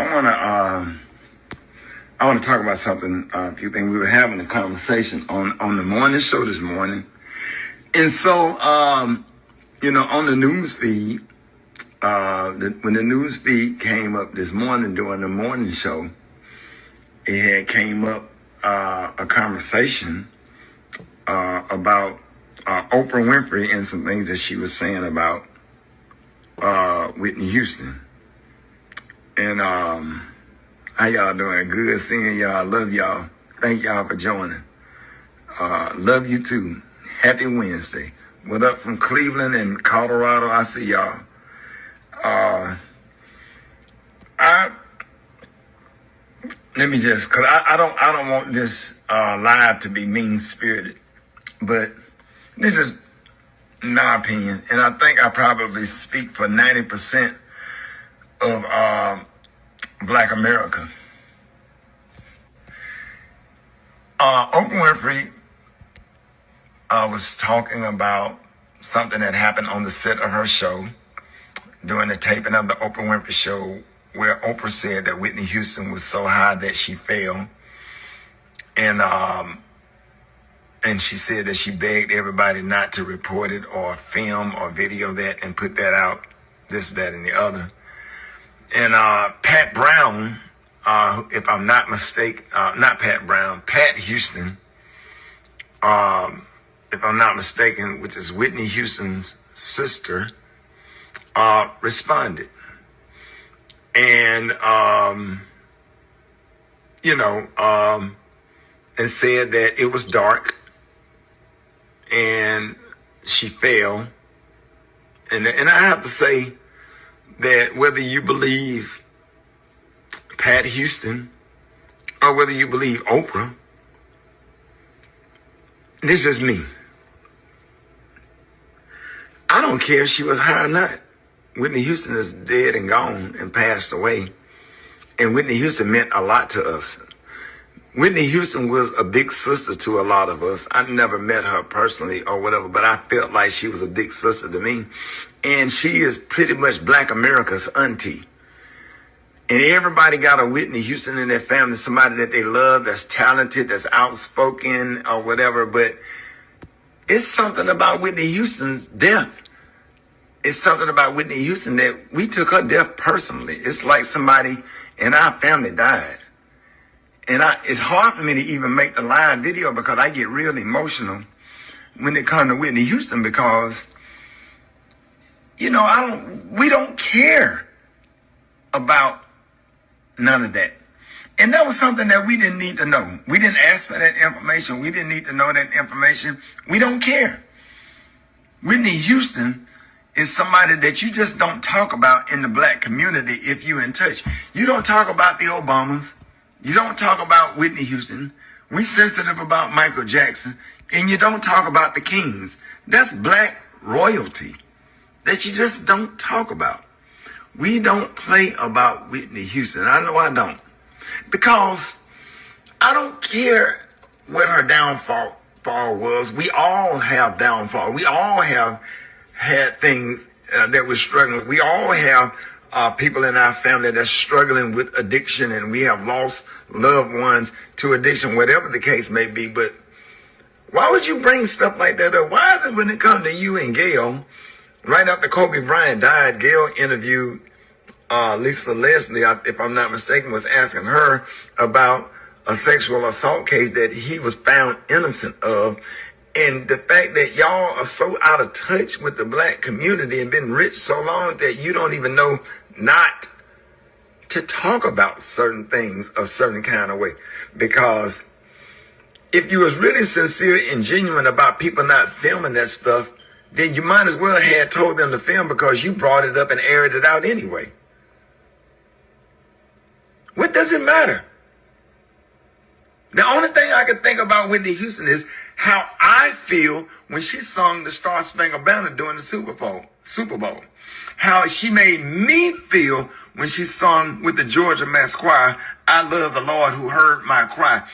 I wanna talk about something. A few things. We were having a conversation on the morning show this morning, and so on the news feed, when the news feed came up this morning during the morning show, it had came up a conversation about Oprah Winfrey and some things that she was saying about Whitney Houston. And how y'all doing? Good seeing y'all. Love y'all. Thank y'all for joining. Love you too. Happy Wednesday. What up from Cleveland and Colorado? I see y'all. Let me just, cause I don't want this live to be mean spirited, but this is my opinion, and I think I probably speak for 90% of Black America. Oprah Winfrey was talking about something that happened on the set of her show during the taping of the Oprah Winfrey show, where Oprah said that Whitney Houston was so high that she fell. And she said that she begged everybody not to report it or film or video that and put that out, this, that, and the other. And Pat Brown, if I'm not mistaken, not Pat Brown, Pat Houston, if I'm not mistaken, which is Whitney Houston's sister, responded. And, and said that it was dark and she fell. And I have to say that whether you believe Pat Houston or whether you believe Oprah, this is me. I don't care if she was high or not. Whitney Houston is dead and gone and passed away. And Whitney Houston meant a lot to us. Whitney Houston was a big sister to a lot of us. I never met her personally or whatever, but I felt like she was a big sister to me. And she is pretty much Black America's auntie. And everybody got a Whitney Houston in their family, somebody that they love, that's talented, that's outspoken or whatever. But it's something about Whitney Houston's death. It's something about Whitney Houston that we took her death personally. It's like somebody in our family died. And it's hard for me to even make the live video because I get real emotional when it comes to Whitney Houston because, we don't care about none of that. And that was something that we didn't need to know. We didn't ask for that information. We didn't need to know that information. We don't care. Whitney Houston is somebody that you just don't talk about in the Black community if you're in touch. You don't talk about the Obamas. You don't talk about Whitney Houston. We sensitive about Michael Jackson. And you don't talk about the Kings. That's Black royalty that you just don't talk about. We don't play about Whitney Houston. I know I don't. Because I don't care what her downfall was. We all have downfall. We all have had things that we're struggling with. We all have people in our family that's struggling with addiction, and we have lost loved ones to addiction, whatever the case may be. But why would you bring stuff like that up? Why is it when it comes to you and Gayle, right after Kobe Bryant died, Gayle interviewed Lisa Leslie, if I'm not mistaken, was asking her about a sexual assault case that he was found innocent of. And the fact that y'all are so out of touch with the Black community and been rich so long that you don't even know not to talk about certain things a certain kind of way. Because if you was really sincere and genuine about people not filming that stuff, then you might as well have told them to film because you brought it up and aired it out anyway. What does it matter? The only thing I can think about Whitney Houston is how I feel when she sung the Star Spangled Banner during the Super Bowl. How she made me feel when she sung with the Georgia Mass Choir, I love the Lord who heard my cry.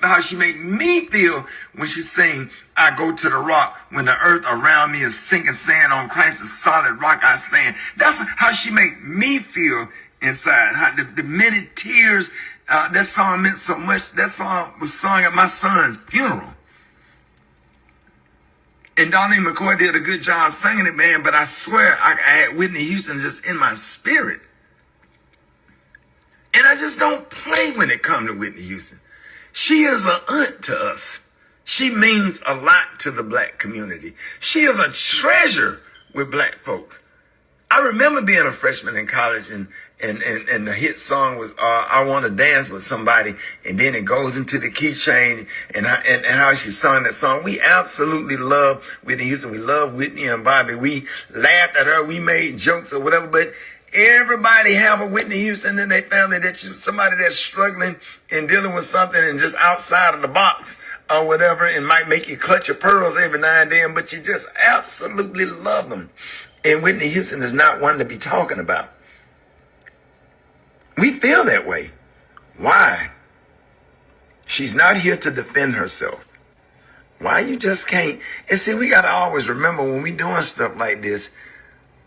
How she made me feel when she sang, I go to the rock when the earth around me is sinking sand, on Christ's solid rock I stand. That's how she made me feel inside. How the many tears, that song meant so much. That song was sung at my son's funeral. And Donnie McCoy did a good job singing it, man, but I swear I had Whitney Houston just in my spirit. And I just don't play when it comes to Whitney Houston. She is an aunt to us. She means a lot to the black community. She is a treasure with black folks. I remember being a freshman in college and the hit song was I Want to Dance with Somebody, and then it goes into the key change and how she sung that song. We absolutely love Whitney Houston. We love Whitney and Bobby. We laughed at her. We made jokes or whatever, but everybody have a Whitney Houston in their family, somebody that's struggling and dealing with something and just outside of the box or whatever, and might make you clutch your pearls every now and then, but you just absolutely love them. And Whitney Houston is not one to be talking about. We feel that way. Why? She's not here to defend herself. Why you just can't? And see, we got to always remember when we doing stuff like this,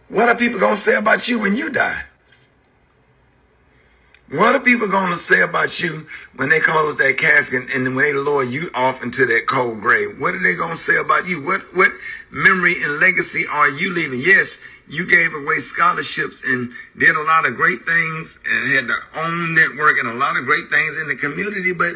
what are people going to say about you when you die? What are people going to say about you when they close that casket and when they lower you off into that cold grave? What are they going to say about you? What memory and legacy are you leaving? Yes, you gave away scholarships and did a lot of great things and had their own network and a lot of great things in the community, but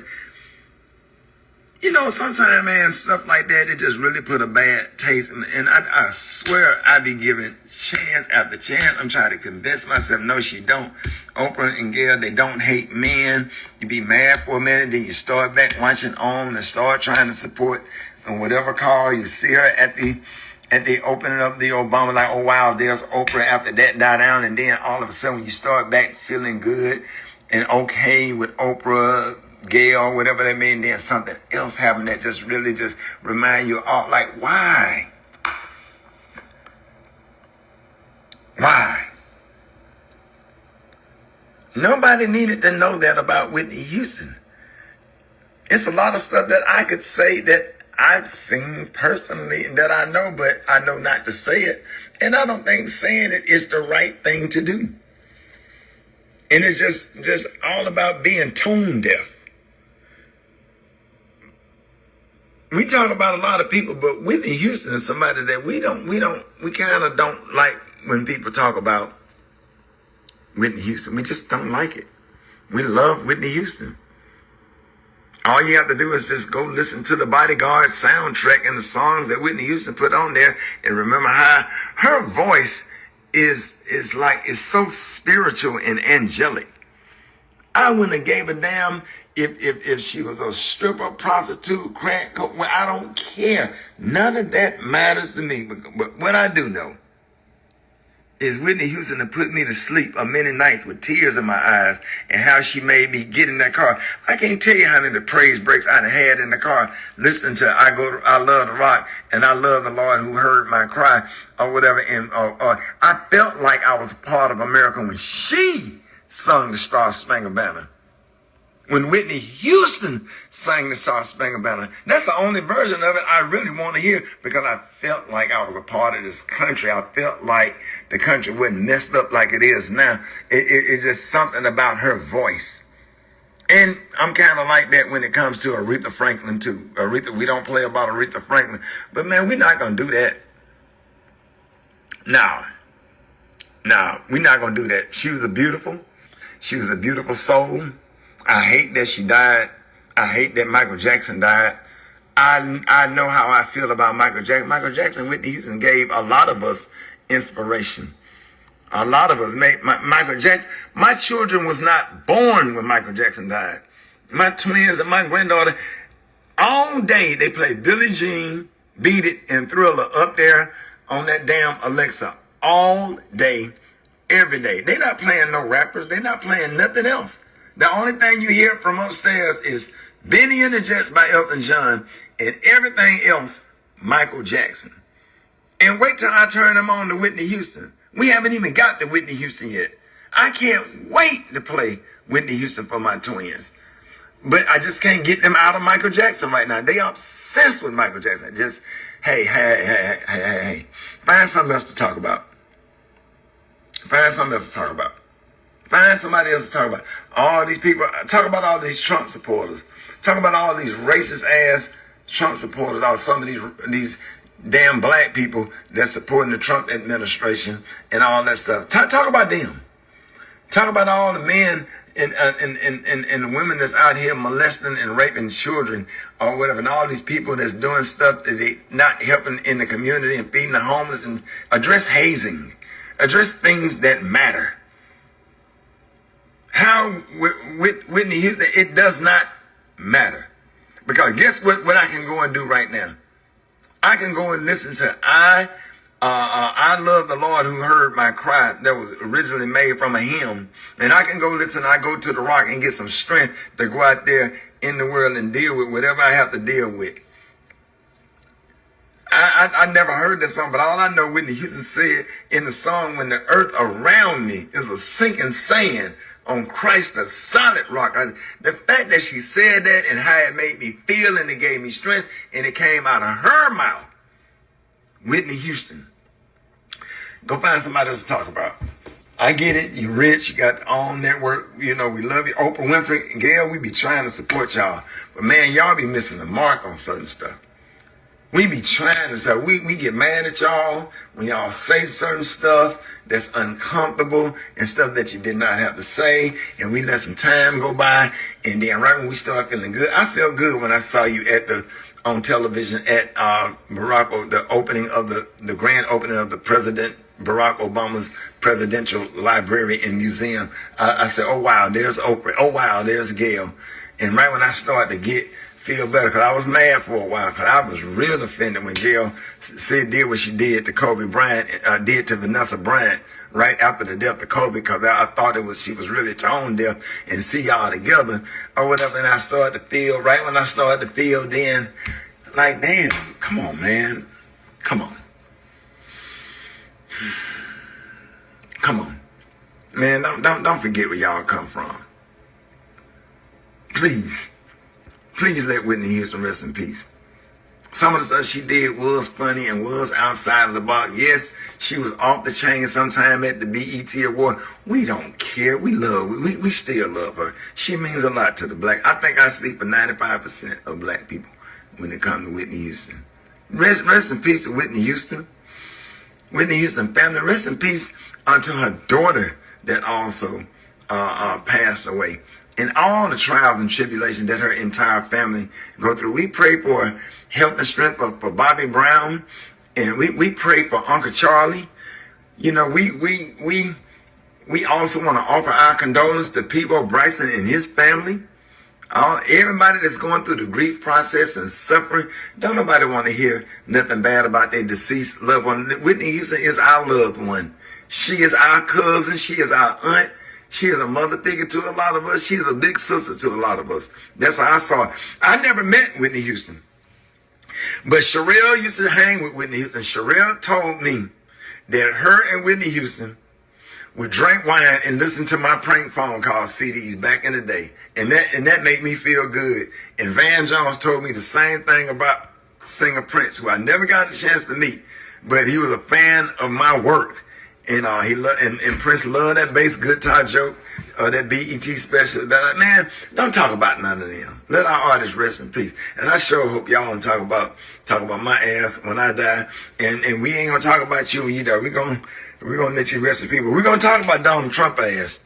you know, sometimes, man, stuff like that, it just really put a bad taste. And I swear I be giving chance after chance. I'm trying to convince myself, no, she don't. Oprah and Gayle, they don't hate men. You be mad for a minute, then you start back watching on and start trying to support on whatever call. You see her at the opening up the Obama, like, oh, wow, there's Oprah after that died down. And then all of a sudden you start back feeling good and okay with Oprah, Gayle, whatever that means, then something else happened that just really just remind you all, like, why? Why? Nobody needed to know that about Whitney Houston. It's a lot of stuff that I could say that I've seen personally and that I know, but I know not to say it. And I don't think saying it is the right thing to do. And it's just all about being tone deaf. We talk about a lot of people, but Whitney Houston is somebody that we kind of don't like when people talk about Whitney Houston. We just don't like it. We love Whitney Houston. All you have to do is just go listen to the Bodyguard soundtrack and the songs that Whitney Houston put on there and remember how her voice is so spiritual and angelic. I wouldn't have gave a damn if she was a stripper, prostitute, crack, well, I don't care. None of that matters to me. But what I do know is Whitney Houston to put me to sleep many nights with tears in my eyes and how she made me get in that car. I can't tell you how many praise breaks I had in the car listening to I Love the Rock and I Love the Lord Who Heard My Cry or whatever. And I felt like I was part of America when she sung the Star Spangled Banner. When Whitney Houston sang the Star Spangled Banner, that's the only version of it I really want to hear because I felt like I was a part of this country. I felt like the country wasn't messed up like it is now. It's just something about her voice. And I'm kind of like that when it comes to Aretha Franklin too. We don't play about Aretha Franklin, but man, we're not going to do that. No, we're not going to do that. She was a beautiful soul. I hate that she died. I hate that Michael Jackson died. I know how I feel about Michael Jackson. Michael Jackson and Whitney Houston gave a lot of us inspiration. A lot of us made Michael Jackson. My children was not born when Michael Jackson died. My twins and my granddaughter, all day they played Billie Jean, Beat It, and Thriller up there on that damn Alexa. All day, every day. They're not playing no rappers. They're not playing nothing else. The only thing you hear from upstairs is Benny and the Jets by Elton John and everything else, Michael Jackson. And wait till I turn them on to Whitney Houston. We haven't even got to Whitney Houston yet. I can't wait to play Whitney Houston for my twins. But I just can't get them out of Michael Jackson right now. They obsessed with Michael Jackson. Just, hey. Find something else to talk about. Find find somebody else to talk about. All these people, talk about all these Trump supporters. Talk about all these racist ass Trump supporters, or some of these damn black people that's supporting the Trump administration and all that stuff. Talk about them. Talk about all the men and the women that's out here molesting and raping children or whatever, and all these people that's doing stuff that they not helping in the community and feeding the homeless, and address hazing. Address things that matter. How with Whitney Houston, it does not matter. Because guess what I can go and do right now? I can go and listen to I Love the Lord Who Heard My Cry, that was originally made from a hymn. And I can go listen, I go to the rock and get some strength to go out there in the world and deal with whatever I have to deal with. I never heard that song, but all I know Whitney Houston said in the song, when the earth around me is a sinking sand, on Christ, the solid rock. The fact that she said that and how it made me feel and it gave me strength and it came out of her mouth. Whitney Houston. Go find somebody else to talk about. I get it. You rich. You got on network. You know, we love you. Oprah Winfrey and Gayle, we be trying to support y'all. But man, y'all be missing the mark on certain stuff. We be trying to say, we get mad at y'all when y'all say certain stuff that's uncomfortable and stuff that you did not have to say, and we let some time go by, and then right when we start feeling good, I felt good when I saw you on television at the opening of the grand opening of the President Barack Obama's presidential library and museum. I said, oh wow, there's Oprah. Oh wow, there's Gayle. And right when I started to feel better, because I was mad for a while, because I was real offended when Gayle did what she did to Kobe Bryant, did to Vanessa Bryant right after the death of Kobe, because I thought she was really tone deaf, and see y'all together or whatever. And I started to feel, right when I started to feel then, like, damn, come on, man. Come on. Come on. Man, don't forget where y'all come from. Please. Please let Whitney Houston rest in peace. Some of the stuff she did was funny and was outside of the box. Yes, she was off the chain sometime at the BET Award. We don't care. We still love her. She means a lot to the black. I think I speak for 95% of black people when it comes to Whitney Houston. Rest in peace to Whitney Houston. Whitney Houston family. Rest in peace unto her daughter that also passed away. And all the trials and tribulations that her entire family go through. We pray for health and strength for Bobby Brown. And we pray for Uncle Charlie. You know, we also want to offer our condolences to Peebo Bryson and his family. Everybody that's going through the grief process and suffering. Don't nobody want to hear nothing bad about their deceased loved one. Whitney Houston is our loved one. She is our cousin. She is our aunt. She is a mother figure to a lot of us. She is a big sister to a lot of us. That's how I saw it. I never met Whitney Houston. But Sherelle used to hang with Whitney Houston. Sherelle told me that her and Whitney Houston would drink wine and listen to my prank phone call CDs back in the day. And that made me feel good. And Van Jones told me the same thing about singer Prince, who I never got a chance to meet. But he was a fan of my work. And and Prince loved that bass guitar joke, that BET special. Man, don't talk about none of them. Let our artists rest in peace. And I sure hope y'all don't talk about my ass when I die. And we ain't gonna talk about you when you die. We're gonna let you rest in peace. But we're gonna talk about Donald Trump ass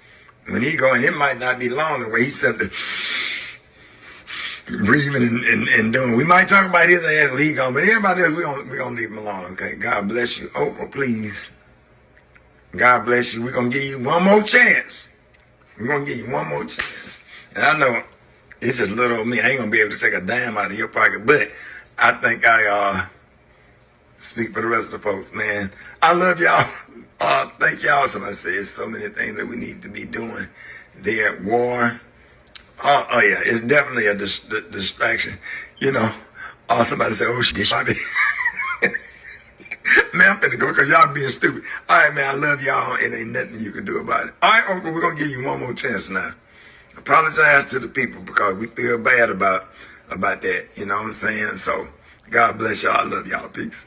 when he go. And it might not be long the way he said the breathing and doing. We might talk about his ass when he gone, but everybody else we're gonna leave him alone. Okay. God bless you. Oprah, please. God bless you. We're going to give you one more chance. We're going to give you one more chance. And I know it's just little me. I ain't going to be able to take a dime out of your pocket. But I think I speak for the rest of the folks, man. I love y'all. Thank y'all. Somebody said so many things that we need to be doing. They're at war. Oh yeah. It's definitely a distraction. You know. Somebody said, oh, shit, Bobby. Man, I'm finna go because y'all being stupid. All right, man, I love y'all. It ain't nothing you can do about it. All right, Oprah, we're going to give you one more chance now. Apologize to the people because we feel bad about that. You know what I'm saying? So, God bless y'all. I love y'all. Peace.